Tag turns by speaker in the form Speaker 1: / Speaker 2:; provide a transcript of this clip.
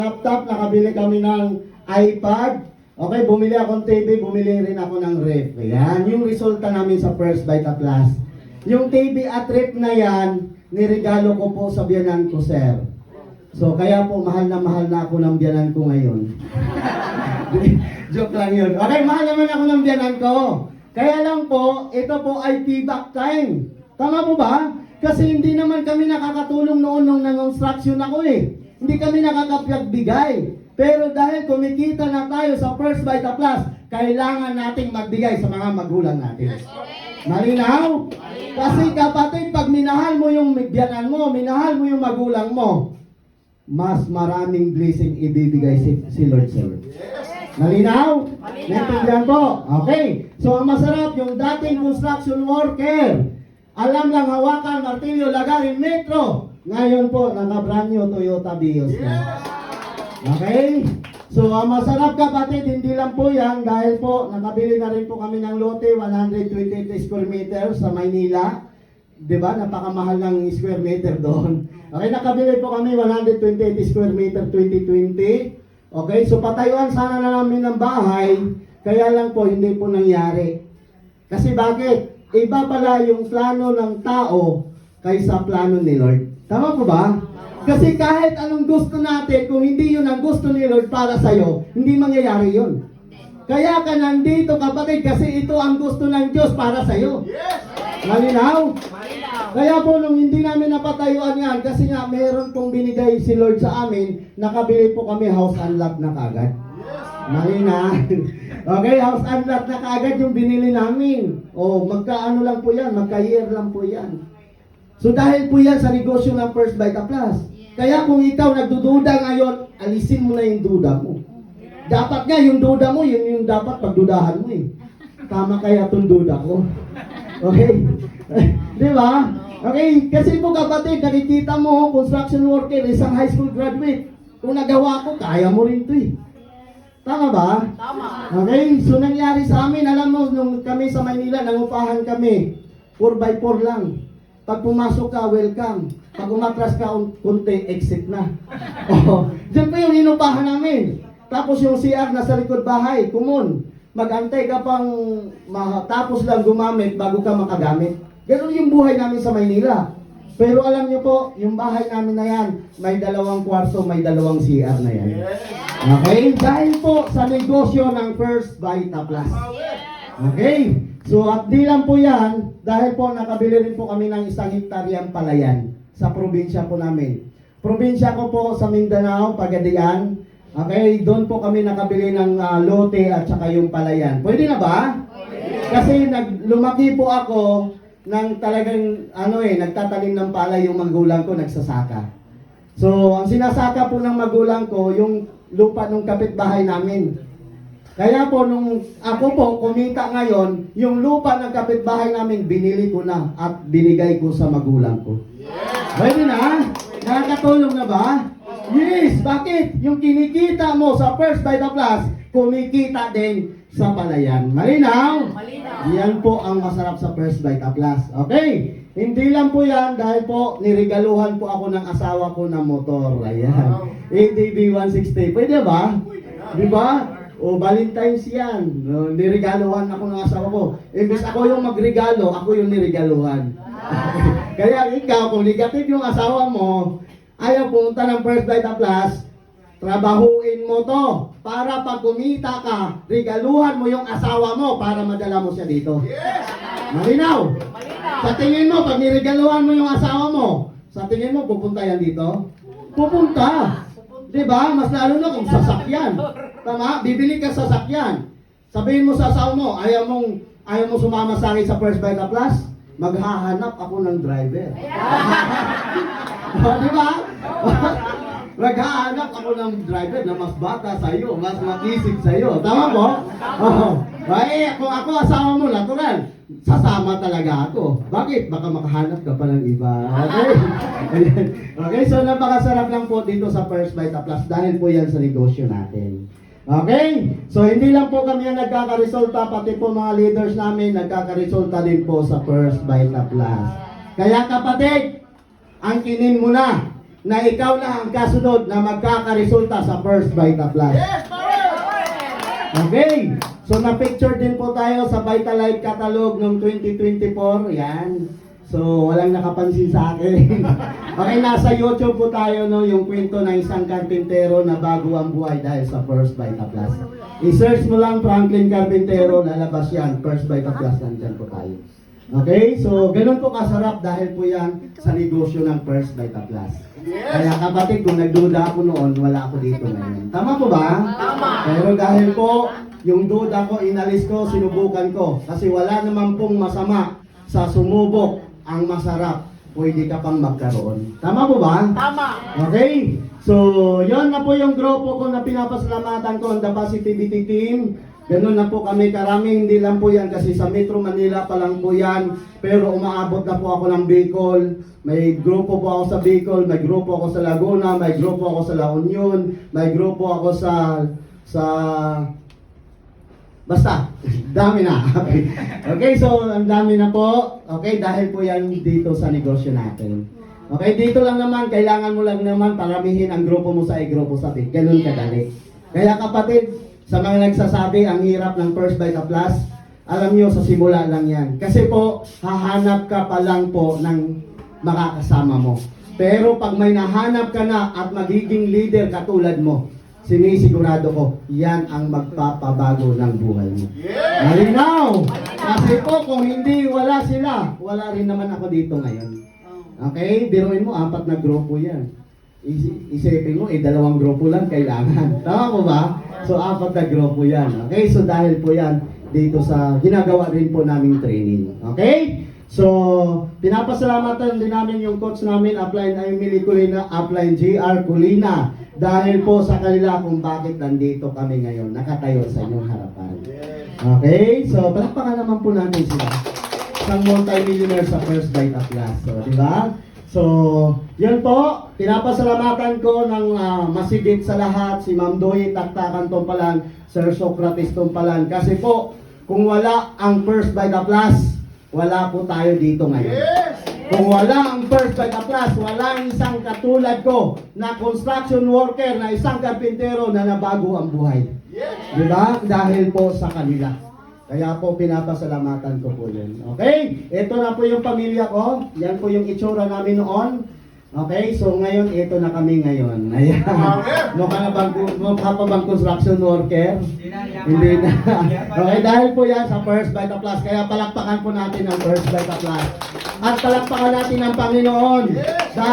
Speaker 1: Laptop, nakabili kami ng iPad. Okay, bumili akong TV, bumili rin ako ng ref. Yan, yung resulta namin sa First Vita Plus. Yung TV at ref na yan, niregalo ko po sa biyanan ko, sir. So, kaya po, mahal na ako ng biyanan ko ngayon. Joke lang yun. Okay, mahal naman ako ng biyanan ko. Kaya lang po, ito po ay payback time. Tama po ba? Kasi hindi naman kami nakakatulong noon nung nang-construction ako eh. Hindi kami nakakapagbigay. Pero dahil kumikita na tayo sa First Vita Plus, kailangan nating magbigay sa mga magulang natin. Malinaw? Kasi kapatid, pag minahal mo yung biyanan mo, minahal mo yung magulang mo, mas maraming blessing ibibigay si Lord sa'yo. Malinaw? Naintindihan po? Okay. So, ang masarap, yung dating construction worker, alam lang hawakan, martilyo, lagarin, metro. Ngayon po, naka-brand new Toyota Vios na. Okay? So, ang masarap kapatid, hindi lang po yan, dahil po, nakabili na rin po kami ng lote, 128 square meters sa Maynila. Diba? Napakamahal ng square meter doon. Okay, nakabili po kami 128 square meter 2020. Okay, so patayuan sana na namin ng bahay, kaya lang po hindi po nangyari. Kasi bakit? Iba pala yung plano ng tao kaysa plano ni Lord. Tama po ba? Kasi kahit anong gusto natin, kung hindi yun ang gusto ni Lord para sa'yo, hindi mangyayari yun. Kaya ka nandito kapatid, kasi ito ang gusto ng Diyos para sa'yo. Malinaw? Kaya po nung hindi namin napatayuan yan, kasi nga meron pong binigay si Lord sa amin, nakabili po kami house and lot na kagad. Malinaw? Okay, house and lot na kagad yung binili namin. O magkaano lang po yan, magka-year lang po yan. So dahil po yan sa negosyo ng First Vita Plus. Kaya kung ikaw nagdududa ngayon, alisin mo na yung duda mo. Dapat nga yung duda mo, yun yung dapat pagdudahan mo eh. Tama kaya itong duda ko. Okay? Di ba? Okay, kasi po kapatid, nakikita mo, construction worker, isang high school graduate. Kung nagawa ko, kaya mo rin ito eh. Tama ba?
Speaker 2: Tama.
Speaker 1: Okay, so nangyari sa amin, alam mo, nung kami sa Maynila, nangupahan kami, 4x4 lang. Pag pumasok ka, welcome. Pag umatras ka, kunti, exit na. Oh, dyan po yung inupahan namin. Tapos yung CR nasa likod bahay, kumun. Mag-antay ka pang tapos lang gumamit bago ka makagamit. Ganun yung buhay namin sa Maynila. Pero alam niyo po, yung bahay namin na yan, may 2 kwarto, may 2 CR na yan. Okay? Dahil po sa negosyo ng First Vita Plus. Okay? So at di lang po yan, dahil po nakabili rin po kami ng 1 hektaryang palayan sa probinsya po namin. Probinsya ko po sa Mindanao, Pagadian. Okay, doon po kami nakabili ng lote at saka yung palayan. Pwede na ba? Kasi lumaki po ako ng talagang nagtatanim ng palay yung magulang ko, nagsasaka. So, ang sinasaka po ng magulang ko, yung lupa ng kapitbahay namin. Kaya po, nung ako po kumita ngayon, yung lupa ng kapitbahay namin, binili ko na at binigay ko sa magulang ko. Pwede na? Nakakatulong na ba? Yes! Bakit? Yung kinikita mo sa First Vita Plus, kumikita din sa palayan. Malinaw?
Speaker 2: Malinaw.
Speaker 1: Yan po ang masarap sa First Vita Plus. Okay? Hindi lang po yan dahil po niregaluhan po ako ng asawa ko ng motor. Ayan. ATV 160. Pwede ba? Di ba? O Valentine's yan. Niregaluhan ako ng asawa ko. Imbis ako yung magregalo, ako yung niregaluhan. Kaya ikaw, kung negative yung asawa mo, ayaw pumunta ng First Vita Plus, trabahuin mo to para pag kumita ka, regaluhan mo yung asawa mo para madala mo siya dito. Malinaw? Sa tingin mo, pag niregaluhan mo yung asawa mo, sa tingin mo, pupunta yan dito? Pupunta. Diba? Mas lalo na kung sasakyan. Tama? Bibili ka sasakyan. Sabihin mo sa asawa mo, ayaw mo sumama sa akin sa First Vita Plus, maghahanap ako ng driver. Diba? Maghahanap ako ng driver na mas bata sa'yo, mas makisig sa'yo. Tama po? Kung ako asawa mo, natural, sasama talaga ako. Bakit? Baka makahanap ka pa ng iba. Okay? Okay, so napakasarap lang po dito sa First Vita Plus dahil po yan sa negosyo natin. Okay? So hindi lang po kami ang nagkakaresulta, pati po mga leaders namin nagkakaresulta din po sa First Vita Plus. Kaya kapatid, angkinin mo na na ikaw na ang kasunod na magkakaresulta sa First Vita Plus. Okay, so na-picture din po tayo sa Vitalite Catalog noong 2024. Yan. So, walang nakapansin sa akin. Okay, nasa YouTube po tayo, no, yung kwento ng isang karpintero na bago ang buhay dahil sa First Vita Plus. I-search mo lang Franklin Carpintero, lalabas yan. First Vita Plus, nandyan po tayo. Okay, so ganun po kasarap dahil po yan sa negosyo ng First Vita Plus. Kaya kapatid, kung nagduda ako noon, wala ako dito ngayon. Tama po ba?
Speaker 2: Tama.
Speaker 1: Pero dahil po, yung duda ko, inalis ko, sinubukan ko. Kasi wala naman pong masama sa sumubok ang masarap. Pwede ka pang magkaroon. Tama po ba?
Speaker 2: Tama.
Speaker 1: Okay? So, yon na po yung grupo ko na pinapasalamatan ko, ang The Positivity Team. Ganun na po kami karami, hindi lang po yan kasi sa Metro Manila pa lang po yan. Pero umaabot na po ako ng Bicol. May grupo po ako sa Bicol, may grupo ako sa Laguna, may grupo ako sa La Union, may grupo ako sa basta, dami na. Okay. Okay, so ang dami na po. Okay, dahil po yan dito sa negosyo natin. Okay, dito lang naman, kailangan mo lang naman paramihin ang grupo mo sa grupo sa big. Ganun kadali. Kaya kapatid, sa mga nagsasabi, ang hirap ng First Vita Plus, alam nyo, sa simula lang yan. Kasi po, hahanap ka pa lang po ng makakasama mo. Pero pag may nahanap ka na at magiging leader katulad mo, sinisigurado ko, yan ang magpapabago ng buhay mo. Malinaw! Kasi po, kung hindi wala sila, wala rin naman ako dito ngayon. Okay? Biruin mo, 4 na grupo yan. Isipin mo, 2 grupo lang kailangan. Tama po ba? So, 4 na grupo yan. Okay? So, dahil po yan, dito sa ginagawa rin po naming training. Okay? So, pinapasalamatan din namin yung coach namin, Upline Emily Colina, Upline JR Colina. Dahil po sa kanila kung bakit nandito kami ngayon, nakatayo sa inyong harapan. Okay? So, palakpakan naman po natin sila. Isang multi-millionaire sa First Vita Plus. So, di ba? So, yun po. Pinapasalamatan ko ng masigit sa lahat si Ma'am Doy Taktakan Tumpalan, Sir Socrates Tumpalan. Kasi po, kung wala ang First Vita Plus, wala po tayo dito ngayon. Kung wala ang First Vita Plus, wala ang isang katulad ko na construction worker, na isang karpintero na nabago ang buhay. Diba? Dahil po sa kanila. Kaya po pinapasalamatan ko po yun. Okay? Ito na po yung pamilya ko. Yan po yung itsura namin noon. Okay? So ngayon, ito na kami ngayon. Ayan. Mukha pa bang construction worker? Hindi na. Okay, dahil po yan sa First Vita Plus. Kaya palakpakan po natin ang First Vita Plus. At palakpakan natin ang Panginoon. Dahil